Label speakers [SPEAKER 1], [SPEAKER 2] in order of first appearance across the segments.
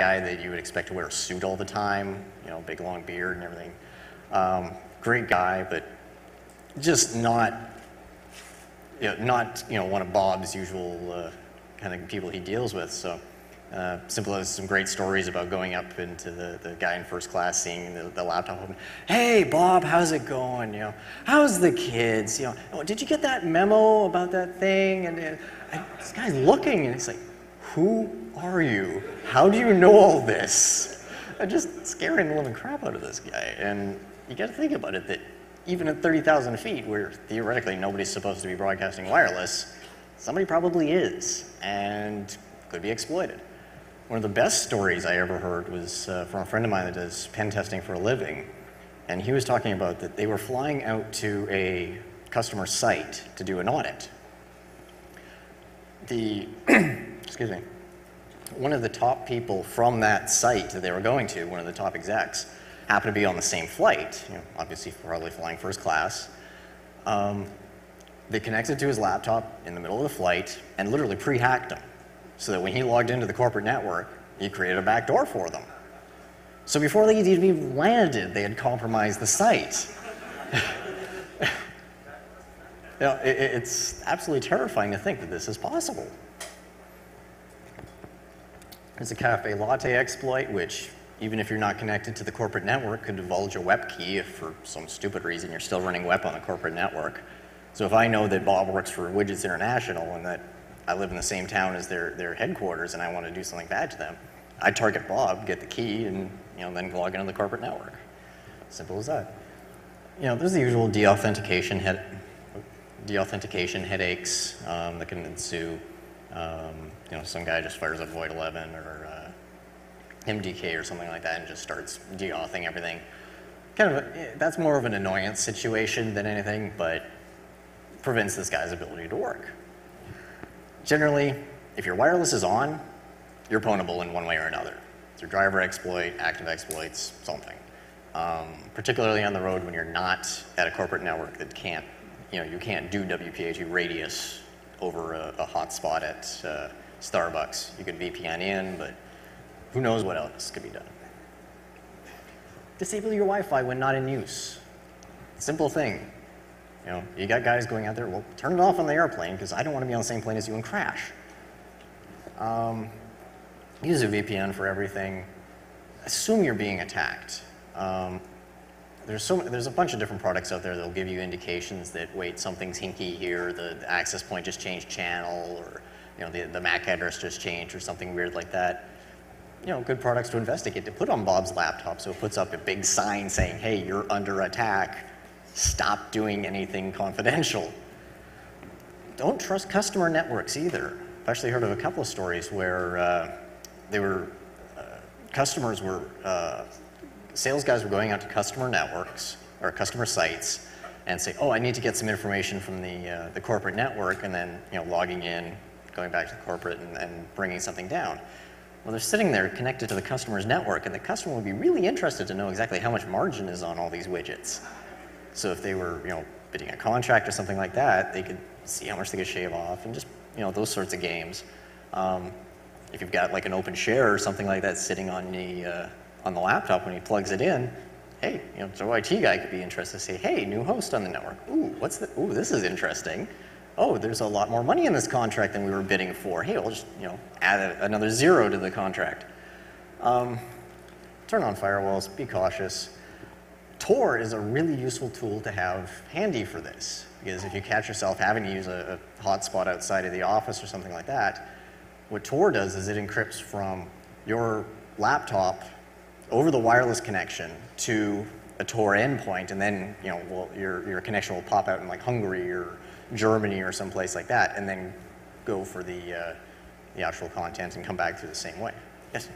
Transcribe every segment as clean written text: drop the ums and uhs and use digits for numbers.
[SPEAKER 1] guy that you would expect to wear a suit all the time, you know, big long beard and everything. Great guy, but just not one of Bob's usual kind of people he deals with. So Simple has some great stories about going up into the guy in first class, seeing the laptop open. Hey, Bob, how's it going? You know, how's the kids? You know, oh, did you get that memo about that thing? And this guy's looking, and he's like, who are you? How do you know all this? Just scaring the living crap out of this guy. And you got to think about it, that even at 30,000 feet, where theoretically nobody's supposed to be broadcasting wireless, somebody probably is, and could be exploited. One of the best stories I ever heard was from a friend of mine that does pen testing for a living, and he was talking about that they were flying out to a customer site to do an audit. Excuse me, one of the top people from that site that they were going to, one of the top execs, happened to be on the same flight, you know, obviously probably flying first class. They connected to his laptop in the middle of the flight and literally pre-hacked him, so that when he logged into the corporate network, he created a backdoor for them. So before they even landed, they had compromised the site. You know, it's absolutely terrifying to think that this is possible. There's a cafe latte exploit, which, even if you're not connected to the corporate network, could divulge a WEP key if for some stupid reason you're still running WEP on the corporate network. So if I know that Bob works for Widgets International and that I live in the same town as their headquarters and I want to do something bad to them, I'd target Bob, get the key, and then log into the corporate network. Simple as that. You know, there's the usual deauthentication headaches that can ensue. You know, some guy just fires up Void 11 or MDK or something like that and just starts deauthing everything. That's more of an annoyance situation than anything, but prevents this guy's ability to work. Generally, if your wireless is on, you're pwnable in one way or another. Through driver exploit, active exploits, something. Particularly on the road when you're not at a corporate network that can't, you can't do WPA2 radius over a hotspot at Starbucks. You could VPN in, but who knows what else could be done. Disable your Wi-Fi when not in use. Simple thing. You got guys going out there, well, turn it off on the airplane because I don't want to be on the same plane as you and crash. Use a VPN for everything. Assume you're being attacked. There's a bunch of different products out there that will give you indications that, wait, something's hinky here, the access point just changed channel, or the MAC address just changed, or something weird like that. Good products to investigate, to put on Bob's laptop so it puts up a big sign saying, hey, you're under attack. Stop doing anything confidential. Don't trust customer networks either. I've actually heard of a couple of stories where sales guys were going out to customer networks or customer sites and say, oh, I need to get some information from the corporate network, and then logging in, going back to the corporate and bringing something down. Well, they're sitting there connected to the customer's network, and the customer would be really interested to know exactly how much margin is on all these widgets. So if they were, bidding a contract or something like that, they could see how much they could shave off, and just, those sorts of games. If you've got like an open share or something like that sitting on the laptop when he plugs it in, hey, Joe IT guy could be interested to say, hey, new host on the network. Ooh, ooh, this is interesting. Oh, there's a lot more money in this contract than we were bidding for. Hey, we'll just, add another 0 to the contract. Turn on firewalls, be cautious. Tor is a really useful tool to have handy for this, because if you catch yourself having to use a hotspot outside of the office or something like that, what Tor does is it encrypts from your laptop over the wireless connection to a Tor endpoint, and then your connection will pop out in like Hungary or Germany or someplace like that, and then go for the actual content and come back through the same way. Yes?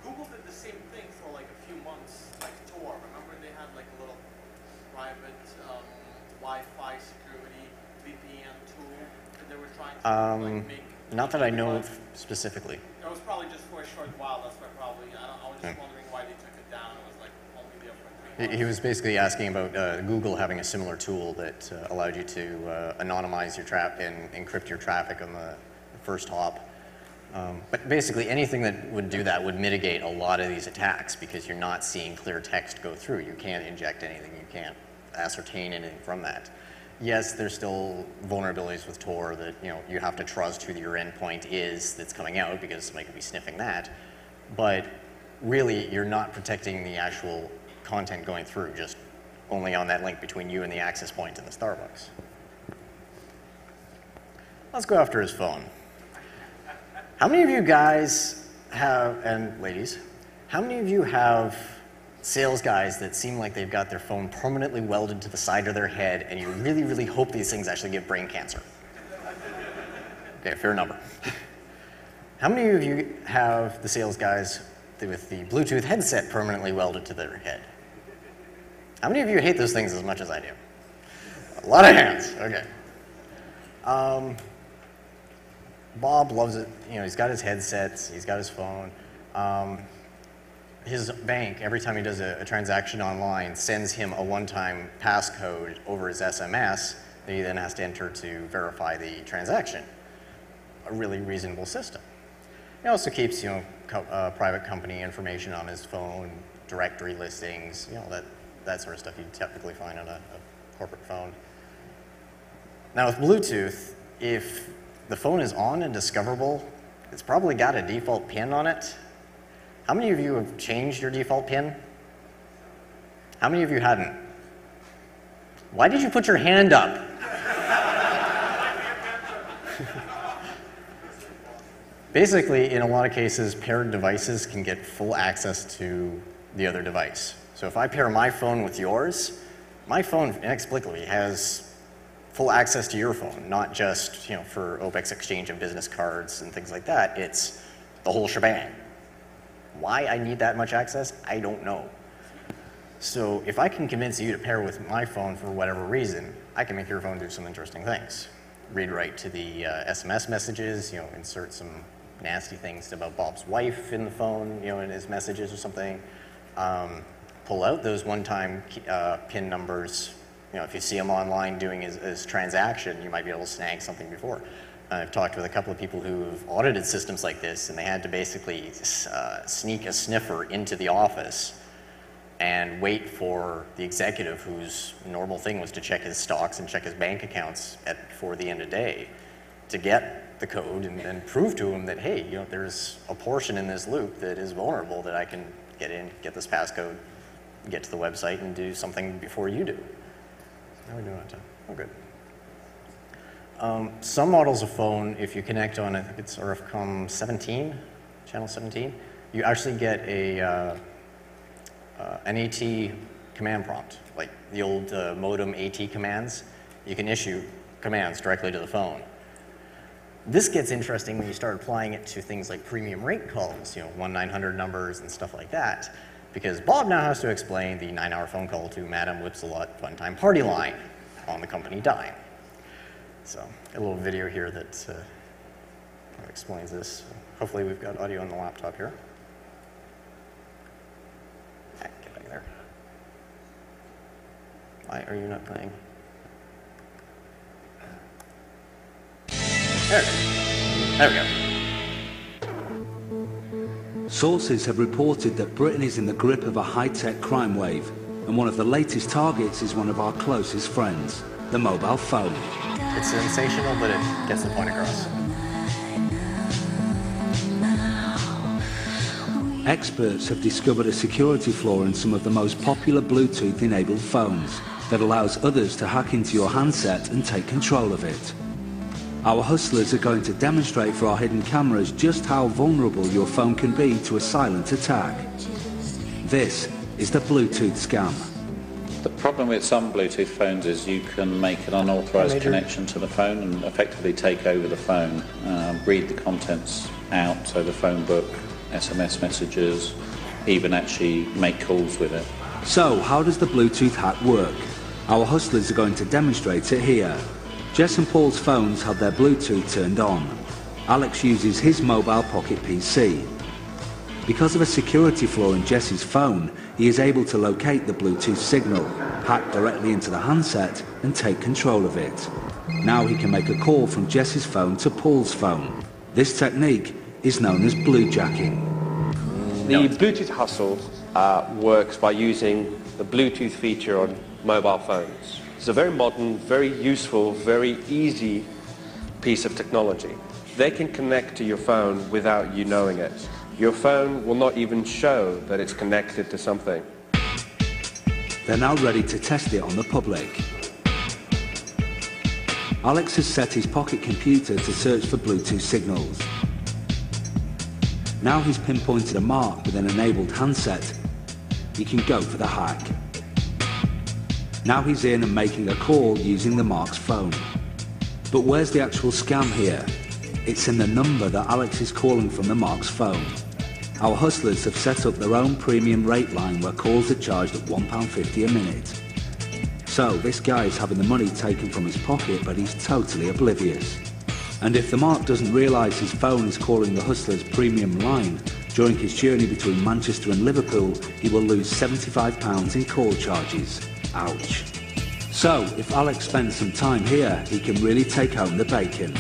[SPEAKER 2] Google did the same thing for like a few months, like Tor. Remember they had like a little private Wi-Fi security VPN tool that they were trying to make.
[SPEAKER 1] Not that I know of specifically.
[SPEAKER 2] It was probably just for a short while. That's why probably I was just wondering why they took it down. It was like only there for 3 months.
[SPEAKER 1] He was basically asking about Google having a similar tool that allowed you to anonymize your and encrypt your traffic on the first hop. But basically anything that would do that would mitigate a lot of these attacks because you're not seeing clear text go through. You can't inject anything, you can't ascertain anything from that. Yes, there's still vulnerabilities with Tor that you have to trust who your endpoint is that's coming out because somebody could be sniffing that. But really, you're not protecting the actual content going through, just only on that link between you and the access point in the Starbucks. Let's go after his phone. How many of you guys have, and ladies, how many of you have sales guys that seem like they've got their phone permanently welded to the side of their head and you really, really hope these things actually give brain cancer? Okay, fair number. How many of you have the sales guys with the Bluetooth headset permanently welded to their head? How many of you hate those things as much as I do? A lot of hands, okay. Bob loves it. He's got his headsets, he's got his phone. His bank, every time he does a transaction online, sends him a one-time passcode over his SMS that he then has to enter to verify the transaction. A really reasonable system. He also keeps, private company information on his phone, directory listings, that sort of stuff you'd typically find on a corporate phone. Now with Bluetooth, if the phone is on and discoverable, it's probably got a default PIN on it. How many of you have changed your default PIN? How many of you hadn't? Why did you put your hand up? Basically, in a lot of cases, paired devices can get full access to the other device. So if I pair my phone with yours, my phone inexplicably has full access to your phone, not just for OPEX exchange of business cards and things like that. It's the whole shebang. Why I need that much access, I don't know. So if I can convince you to pair with my phone for whatever reason, I can make your phone do some interesting things. Read write to the SMS messages, insert some nasty things about Bob's wife in the phone, in his messages or something. Pull out those one-time PIN numbers. If you see him online doing his transaction, you might be able to snag something before. I've talked with a couple of people who've audited systems like this, and they had to basically sneak a sniffer into the office and wait for the executive whose normal thing was to check his stocks and check his bank accounts before the end of the day to get the code and prove to him that, hey, there's a portion in this loop that is vulnerable that I can get in, get this passcode, get to the website, and do something before you do. How are we doing on time? Oh, good. Some models of phone, if you connect on, I think it's RFCOM 17, channel 17, you actually get an AT command prompt, like the old modem AT commands. You can issue commands directly to the phone. This gets interesting when you start applying it to things like premium rate calls, 1-900 numbers and stuff like that, because Bob now has to explain the 9-hour phone call to Madam Whipsalot Funtime Party line on the company dime. So, got a little video here that explains this. Hopefully we've got audio on the laptop here. Get back there. Why are you not playing? There we go.
[SPEAKER 3] Sources have reported that Britain is in the grip of a high-tech crime wave, and one of the latest targets is one of our closest friends, the mobile phone.
[SPEAKER 1] It's sensational, but it gets the point across.
[SPEAKER 3] Experts have discovered a security flaw in some of the most popular Bluetooth-enabled phones that allows others to hack into your handset and take control of it. Our hustlers are going to demonstrate for our hidden cameras just how vulnerable your phone can be to a silent attack. This is the Bluetooth scam.
[SPEAKER 4] The problem with some Bluetooth phones is you can make an unauthorized connection to the phone and effectively take over the phone, read the contents out, so the phone book, SMS messages, even actually make calls with it.
[SPEAKER 3] So, how does the Bluetooth hack work? Our hustlers are going to demonstrate it here. Jess and Paul's phones have their Bluetooth turned on. Alex uses his mobile pocket PC. Because of a security flaw in Jess's phone, he is able to locate the Bluetooth signal, hack directly into the handset, and take control of it. Now he can make a call from Jess's phone to Paul's phone. This technique is known as bluejacking.
[SPEAKER 5] The Bluetooth hustle works by using the Bluetooth feature on mobile phones. It's a very modern, very useful, very easy piece of technology. They can connect to your phone without you knowing it. Your phone will not even show that it's connected to something.
[SPEAKER 3] They're now ready to test it on the public. Alex has set his pocket computer to search for Bluetooth signals. Now he's pinpointed a mark with an enabled handset. He can go for the hack. Now he's in and making a call using the Mark's phone. But where's the actual scam here? It's in the number that Alex is calling from the Mark's phone. Our hustlers have set up their own premium rate line where calls are charged at £1.50 a minute. So this guy is having the money taken from his pocket, but he's totally oblivious. And if the Mark doesn't realise his phone is calling the hustler's premium line during his journey between Manchester and Liverpool, he will lose £75 in call charges. Ouch. So if Alex spends some time here, he can really take home the bacon.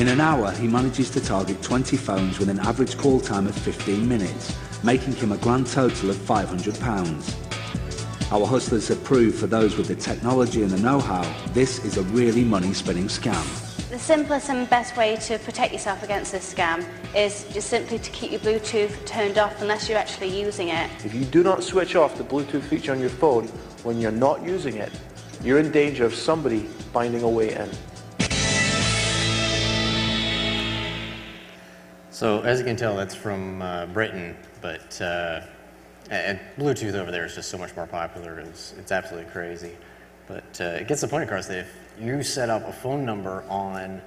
[SPEAKER 3] In an hour, he manages to target 20 phones with an average call time of 15 minutes, making him a grand total of £500. Our hustlers have proved for those with the technology and the know-how, this is a really money-spinning scam.
[SPEAKER 6] The simplest and best way to protect yourself against this scam is just simply to keep your Bluetooth turned off unless you're actually using it.
[SPEAKER 7] If you do not switch off the Bluetooth feature on your phone when you're not using it, you're in danger of somebody finding a way in.
[SPEAKER 1] So as you can tell, that's from Britain, but and Bluetooth over there is just so much more popular. It's absolutely crazy. But it gets the point across that if you set up a phone number on,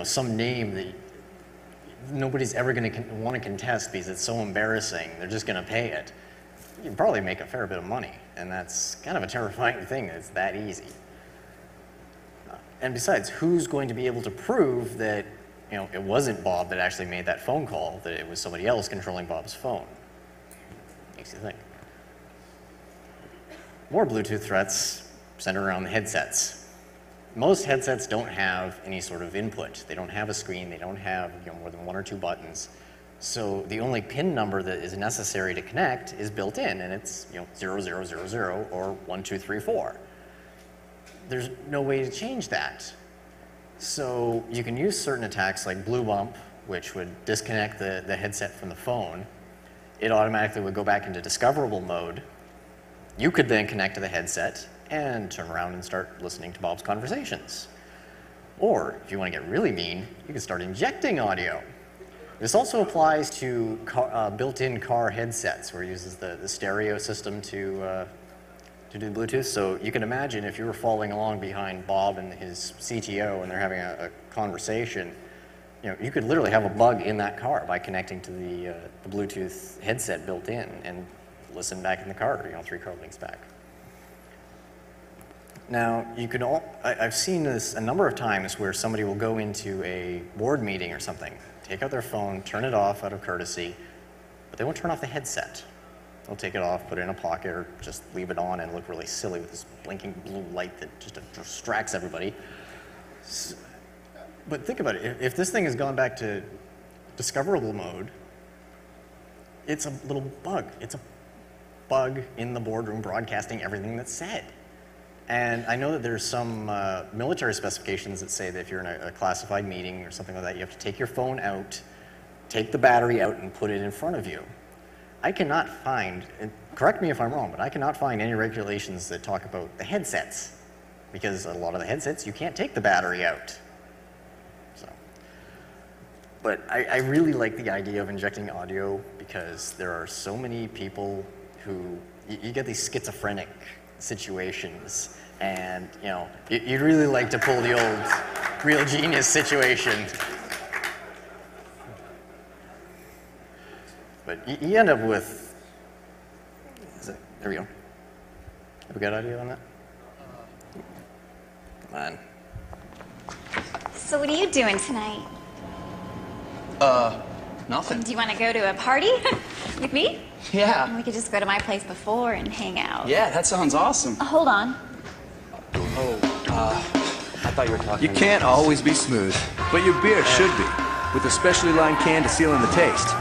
[SPEAKER 1] some name that nobody's ever going to want to contest because it's so embarrassing, they're just going to pay it, you can probably make a fair bit of money. And that's kind of a terrifying thing that it's that easy. And besides, who's going to be able to prove that it wasn't Bob that actually made that phone call, that it was somebody else controlling Bob's phone? Makes you think. More Bluetooth threats centered around the headsets. Most headsets don't have any sort of input. They don't have a screen. They don't have more than one or two buttons. So the only PIN number that is necessary to connect is built in, and it's 0000 or 1234. There's no way to change that. So you can use certain attacks like Blue Bump, which would disconnect the headset from the phone. It automatically would go back into discoverable mode. You could then connect to the headset and turn around and start listening to Bob's conversations. Or if you want to get really mean, you can start injecting audio. This also applies to built-in car headsets, where it uses the stereo system to do the Bluetooth. So you can imagine if you were following along behind Bob and his CTO and they're having a conversation, you could literally have a bug in that car by connecting to the Bluetooth headset built in and listen back in the car, 3 car lengths back. Now, I've seen this a number of times where somebody will go into a board meeting or something, take out their phone, turn it off out of courtesy, but they won't turn off the headset. They'll take it off, put it in a pocket, or just leave it on and look really silly with this blinking blue light that just distracts everybody. But think about it. If this thing has gone back to discoverable mode, it's a little bug. It's a bug in the boardroom broadcasting everything that's said. And I know that there's some military specifications that say that if you're in a classified meeting or something like that, you have to take your phone out, take the battery out, and put it in front of you. I cannot find, and correct me if I'm wrong, but I cannot find any regulations that talk about the headsets, because a lot of the headsets, you can't take the battery out. So, but I really like the idea of injecting audio, because there are so many people who, you get these schizophrenic situations, and you'd really like to pull the old Real Genius situation. But you end up with, there we go. Have we got audio on that? Come on.
[SPEAKER 8] So what are you doing tonight?
[SPEAKER 9] Nothing.
[SPEAKER 8] Do you want to go to a party with me?
[SPEAKER 9] Yeah.
[SPEAKER 8] We could just go to my place before and hang out.
[SPEAKER 9] Yeah, that sounds awesome.
[SPEAKER 8] Hold on.
[SPEAKER 7] I thought you were talking.
[SPEAKER 10] You can't always be smooth, but your beer should be. with a specially lined can to seal in the taste.